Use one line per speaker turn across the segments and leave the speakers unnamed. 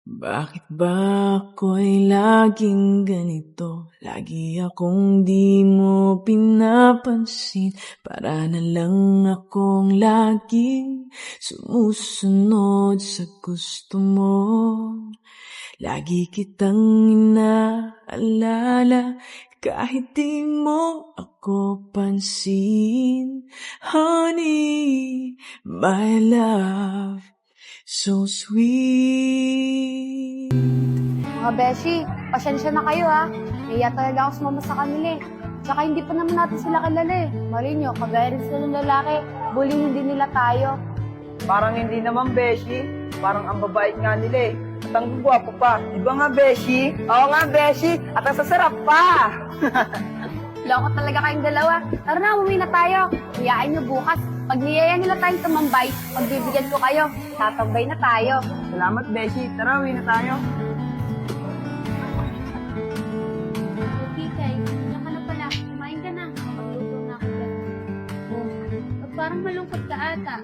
Bakit ba ako'y laging ganito? Lagi akong di mo pinapansin. Para na lang akong laging sumusunod sa gusto mo. Lagi kitang inaalala kahit di mo ako pansin. Honey, my love, so sweet.
Mga beshi, pasensya na kayo ha. Naiya talaga ako sumama sa kanila eh. Tsaka hindi pa naman natin sila kilala eh. Mali nyo, kagaya rin sila ng lalaki. Bullying din nila tayo.
Parang hindi naman, Beshi. Parang ang babait nga nila eh. At ang gwapo pa. Di ba nga, Beshi? Oo nga, Beshi. At ang sasarap pa.
Loko talaga kayong dalawa. Tara na, umuwi na tayo. Hayaan nyo bukas. Pag niyaya nila tayong tumambay, pagbibigyan ko kayo. Tatambay na tayo.
Salamat, Beshi. Tara, uwi na tayo.
Kikay, nandiyan ka na pala. Kumain ka na. Magluto na ako dyan. Oh, parang malungkot ka ata.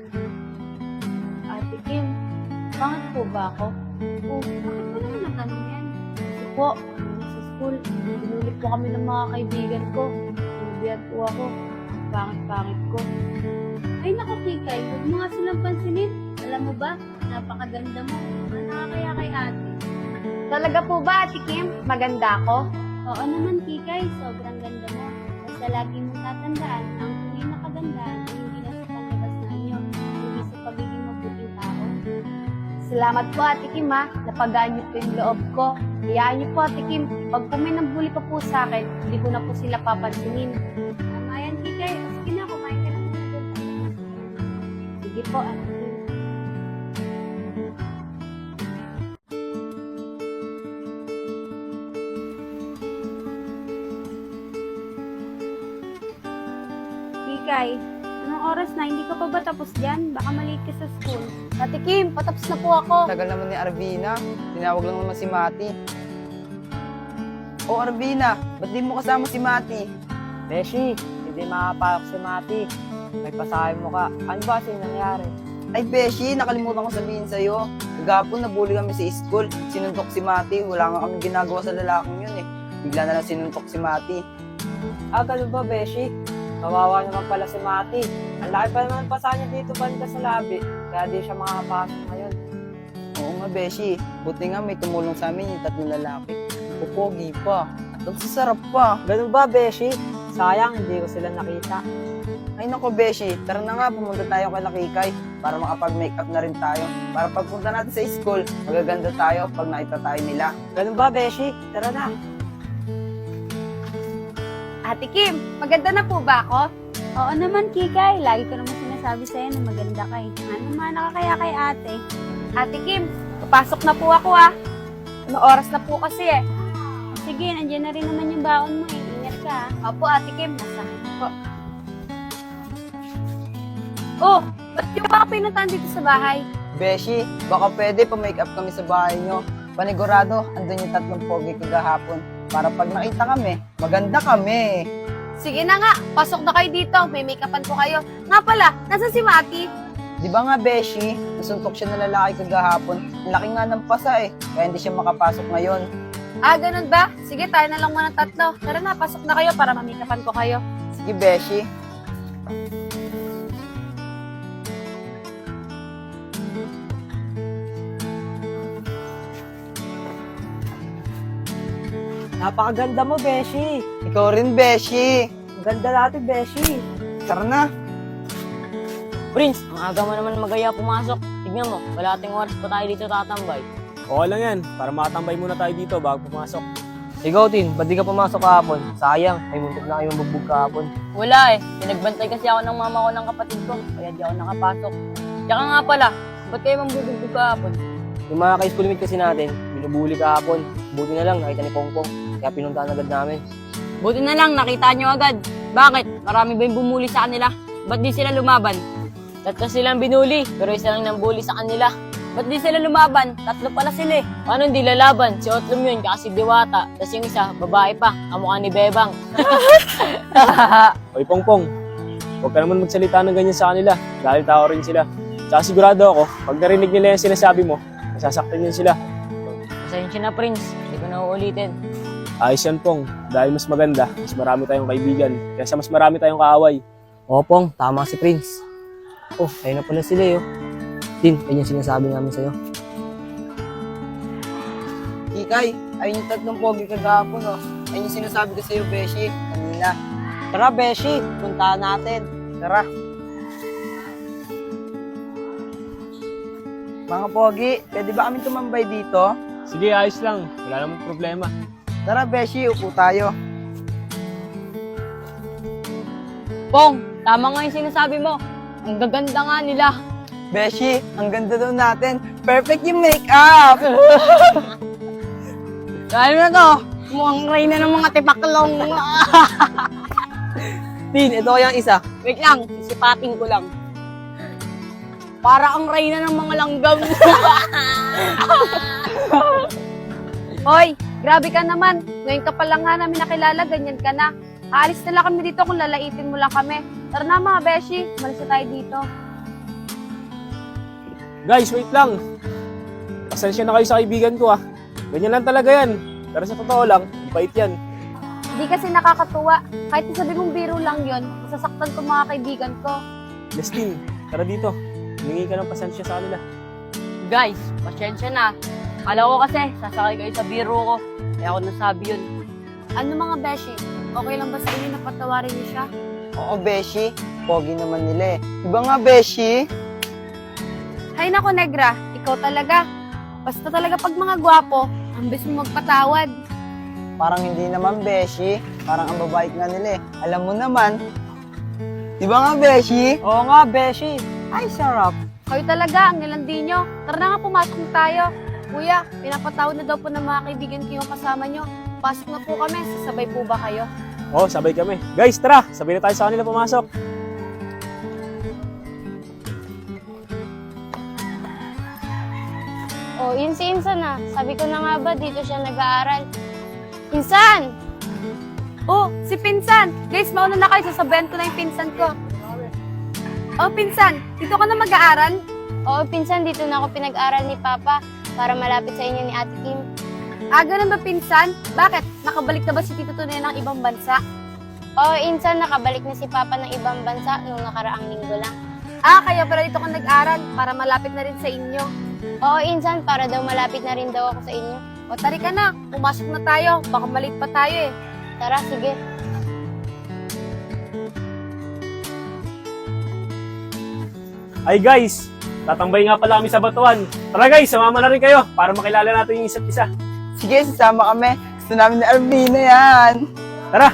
Ate Kim, bakit po ba ako? Oh, bakit ko naman natanong yan? Kasi po, sa school, binulit po kami ng mga kaibigan ko. Binulihan po ako. Pangit-pangit ko. Ay naku, Kikay, huwag mo nga silang pansinin. Alam mo ba, napakaganda mo. Ano nakakaya kay ate? Talaga po ba, Ate Kim? Maganda ako? Oo naman, Kikay. Sobrang ganda mo. Basta lagi mong tatandaan, ang tunay na kagandahan ay hindi na sa panlabas na anyo, kundi sa pagiging mabuting tao. Salamat po, Ate Kim, ha. Napagaan niyo po yung loob ko. Hayaan niyo po, Ate Kim. Pag po may nambuli pa po sa akin, hindi ko na po sila papansinin. Tama yan, Kikay. Sige na, kumain ka na muna doon. Sige po, Ate Kim. Kikay, anong oras na? Hindi ka pa ba tapos dyan? Baka maliit ka sa school. Ate Kim, patapos na po ako.
Tagal naman ni Arvina. Tinawag lang naman si Mati. Oh, Arvina, ba't di mo kasama si Mati?
Beshi, hindi makapalak si Mati. May pasahin mo ka. Ano ba kasi nangyari?
Ay, Beshi, nakalimutan ko sabihin sa'yo. Kagapon, nabully kami sa school. Sinuntok si Mati. Wala nga kami ginagawa sa lalaking yun eh. Bigla na lang sinuntok si Mati.
Ganun ba, Beshi? Kawawa naman pala si Mati. Ang laki pa naman pasahan niya dito banda sa labi. Kaya di siya makapasok ngayon.
Oo nga, Beshi. Buti nga may tumulong sa amin yung tatlong lalaki. Pupogi pa. At ang sasarap pa.
Ganun ba, Beshi? Sayang, hindi ko sila nakita.
Ay nako, Beshi. Tara na nga, pumunta tayo kay Lakikay para makapag-makeup na rin tayo. Para pagpunta natin sa school, magaganda tayo pag nakita tayo nila.
Ganun ba, Beshi? Tara na.
Ate Kim, maganda na po ba ako? Oo naman, Kikay. Lagi ko naman sinasabi sa'yo na maganda ka eh. Ano naman nakakaya kay ate? Ate Kim, papasok na po ako ah. Ano oras na po kasi eh. Sige, nandiyan na rin naman yung baon mo eh. Ingat ka ah. Opo, Ate Kim. Nasahan po. Oh, ba't yung baka pinuntahan dito sa bahay?
Beshi, baka pwede pa-makeup kami sa bahay nyo. Panigurado, andun yung tatlong pogi kagahapon. Para pag nakita kami, maganda kami.
Sige na nga, pasok na kayo dito. May make-upan po kayo. Nga pala, nasa si Mati?
Di ba nga, Beshi, nasuntok siya ng lalaki kagahapon. Ang laki nga ng pasa eh, kaya hindi siya makapasok ngayon.
Ah, ganun ba? Sige, tayo na lang muna tatlo. Tara na, pasok na kayo para mamikapan ko kayo.
Sige, Beshi.
Napakaganda mo, Beshi.
Ikaw rin, Beshi.
Ang ganda natin, Beshi.
Tara na.
Prince, ang aga mo naman magaya pumasok. Tignan mo, wala oras pa tayo dito tatambay.
Okay lang yan, para makatambay muna tayo dito bago pumasok.
Ikaw, Tin, ba't di ka pumasok kahapon? Sayang, may muntik na kayong bugbog kahapon.
Wala eh, pinagbantay kasi ako ng mama ko ng kapatid ko, kaya di ako nakapasok. Tsaka nga pala, ba't kayo mambubugbog kahapon?
Yung mga ka-schoolmate kasi natin, binubuli kahapon. Buti na lang, nakita ni Pongpong. Kaya pinuntahan agad namin.
Buti na lang, nakita nyo agad. Bakit? Marami ba yung bumuli sa kanila? Ba't di sila lumaban? Tatlo silang binuli, pero isa lang nang bully sa kanila. Ba't di sila lumaban? Tatlo pala sila eh. Paano hindi lalaban? Si Otlum yun, kasi Diwata. Tapos yung isa, babae pa, kamukha ni Bebang.
Oy, Pongpong, huwag ka naman magsalita ng ganyan sa kanila dahil tao rin sila. Tsaka sigurado ako, pag narinig nila yung sinasabi mo, masasaktan yun sila.
Pasensya na, Prince. Hindi ko na uulitin.
Ayos yan, Pong. Dahil mas maganda, mas marami tayong kaibigan. Kaysa mas marami tayong kaaway.
Oo, Pong, tama si Prince. Oh, ayun na pala sila eh. Oh. Tin, ayun yung sinasabi namin sa'yo.
Kikay, ayun yung tatlong pogi kagahapon, oh. Ayun yung sinasabi ko sa'yo, Beshi, kanina.
Tara, Beshi, puntahan natin.
Tara. Mga pogi, pwede ba kami tumambay dito?
Sige, ayos lang. Wala namang problema.
Tara, Beshi, upo tayo.
Pong, tama nga yung sinasabi mo. Ang gaganda nga nila.
Beshi, ang ganda daw natin. Perfect yung make-up!
Dahil na to, mukhang reyna ng mga tipaklong.
Tin, ito yung isa.
Wait lang, sisipating ko lang. Para ang reyna ng mga langgam.
Hoy, grabe ka naman. Ngayon ka pa lang nga namin nakilala, ganyan ka na. Aalis na lang kami dito kung lalaitin mo lang kami. Tara na mga beshi, malis na tayo dito.
Guys, wait lang. Pasensya na kayo sa kaibigan ko, ah. Ganyan lang talaga yan. Pero sa totoo lang, bait yan.
Hindi kasi nakakatuwa. Kahit sabi mong biro lang yon, masasaktan ko mga kaibigan ko.
Justin, tara dito. Humingi ka ng pasensya sa kanila.
Guys, pasensya na. Kala ko kasi, sasakay kayo sa biro ko. Kaya ako nasabi yun.
Ano mga beshi? Okay lang ba sa inyo na patawarin niyo siya?
Oo, Beshi. Pogi naman nila eh. Iba nga, Beshi.
Hay nako, Negra. Ikaw talaga. Basta talaga pag mga gwapo, ambis mo magpatawad.
Parang hindi naman, Beshi. Parang ang babait nga nila eh. Alam mo naman. Di ba nga, Beshi?
Oo nga, Beshi. Ay, sarap.
Kayo talaga, ang nilandi nyo. Tara na nga, pumasok na tayo. Kuya, pinapatawad na daw po ng mga kaibigan ko yung kasama nyo. Pasok na po kami, sasabay po ba kayo?
Oo, sabay kami. Guys, tara! Sabay na tayo sa kanila pumasok.
Oh, yun si Insan ah. Sabi ko na nga ba, dito siya nag-aaral. Insan!
Oh, si Pinsan! Guys, mauna na kayo, sasabayan ko na yung Pinsan ko. Oh, Pinsan, dito ka na mag-aaral?
Oo, pinsan, dito na ako pinag-aral ni Papa para malapit sa inyo ni Ate Kim.
Ah, ganun ba, Pinsan? Bakit? Nakabalik na ba si Tito Tunay ng ibang bansa?
Oo, Insan, nakabalik na si Papa ng ibang bansa nung nakaraang linggo lang.
Ah, kaya pala dito ka nag-aral para malapit na rin sa inyo.
Oo, Insan, para daw malapit na rin daw ako sa inyo.
O, tari ka na. Pumasok na tayo. Baka malit pa tayo eh.
Tara, sige.
Ay guys, tatambay nga pala kami sa Batuan. Tara guys, sumama na rin kayo para makilala natin yung isa't isa.
Sige, sasama kami. Gusto namin ni Arvina yan.
Tara!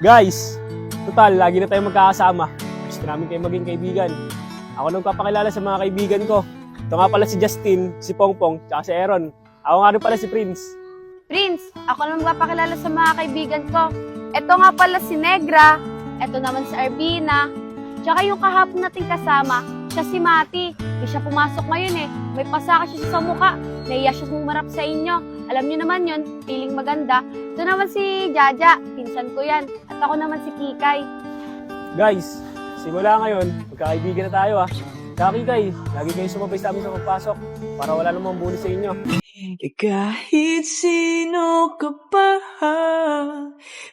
Guys, total, lagi na tayo magkakasama. Gusto namin kayo maging kaibigan. Ako nang papakilala sa mga kaibigan ko. Ito nga pala si Justin, si Pongpong, tsaka si Aaron. Ako nga rin pala si Prince.
Prince, ako naman magpapakilala sa mga kaibigan ko. Ito nga pala si Negra. Ito naman si Arvina. Tsaka yung kahapon nating kasama, siya si Mati. Di siya pumasok ngayon eh. May pasaka siya sa mukha. Naiya siya humarap sa inyo. Alam niyo naman yun, feeling maganda. Ito naman si Jaja, pinsan ko yan. At ako naman si Kikay.
Guys, simula ngayon, magkakaibigan na tayo ah. Tsaka Kikay, lagi kayo sumabay sa amin sa pagpasok para wala namang bully sa inyo.
Kahit sino ka pa,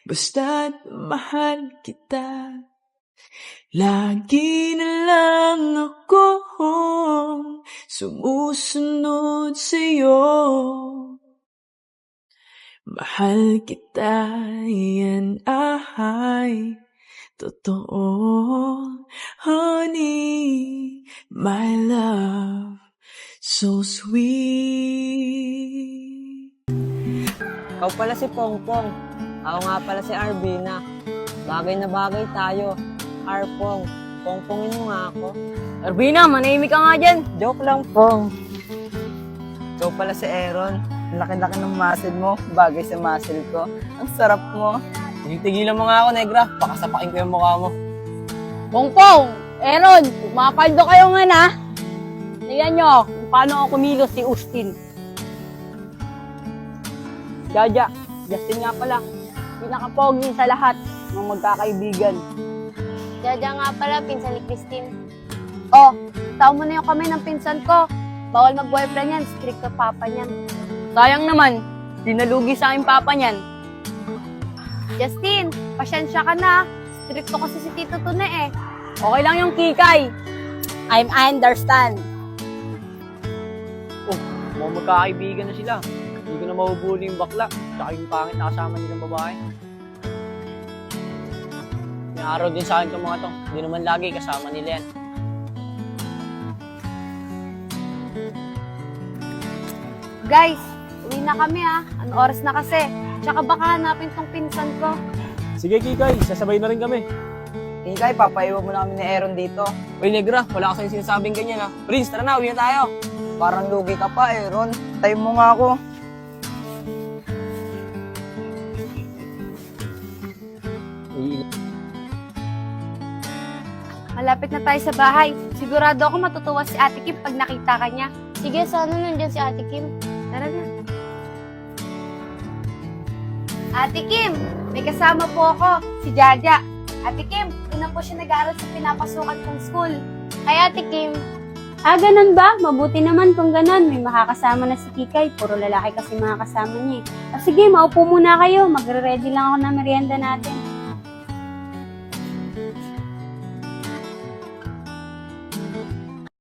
basta't mahal kita. Lagi na lang ako sumusunod sa'yo. Mahal kita, yan ay totoo. Honey, my love, so sweet.
Ikaw pala si Pongpong. Ako nga pala si Arvina. Bagay na bagay tayo. Arpong, pongpongin mo nga ako.
Arvina, manahimik ka nga dyan.
Joke lang, Pong.
Ikaw pala si Aaron. Ang laki-laki ng muscle mo. Bagay sa muscle ko. Ang sarap mo.
Tigilan mo nga ako, Negra. Pakasapakin ko yung mukha mo.
Pongpong, Aaron, mapaldo kayo nga na. Tingnan nyo kung paano ako kumilos si Austin. Jaja, Justin nga pala. Pinaka-pogi sa lahat ng magkakaibigan.
Jaja nga pala, pinsan ni Christine.
Oh, tao mo na yung kamay ng pinsan ko. Bawal mag-boyfriend yan, strict ka papa niyan.
Sayang naman, dinalugi sa aking papa niyan.
Justin, pasyensya ka na. Stricto kasi si Tito Tune eh.
Okay lang yung kikay. I understand.
Mga magkakaibigan na sila. Hindi ko na mabubuli yung bakla. Tsaka yung pangit na kasama nilang babae. May araw din sa akin itong mga to. Hindi naman lagi kasama nila yan.
Guys, uwi na kami ah. Ano oras na kasi? Tsaka baka hanapin tong pinsan ko.
Sige, Kikay, sasabay na rin kami.
Kikay, papaiwan mo na kami ni Aaron dito.
Uy, Negra, wala ka sa'yo sinasabing ganyan ha. Prince, tara na, uwi na tayo.
Parang lugi ka pa, Aaron. Tayo mo nga ako.
Malapit na tayo sa bahay. Sigurado ako matutuwa si Ate Kim pag nakita ka niya.
Sige, sana nandyan si Ate Kim.
Tara na. Ate Kim, may kasama po ako, si Jaja. Ate Kim, doon na po siya nag-aaral sa pinapasukan kong school.
Ay, Ate Kim. Ganun ba? Mabuti naman kung ganun. May makakasama na si Kikay. Puro lalaki kasi mga kasama niya. Sige, maupo muna kayo. Magre-ready lang ako ng merienda natin.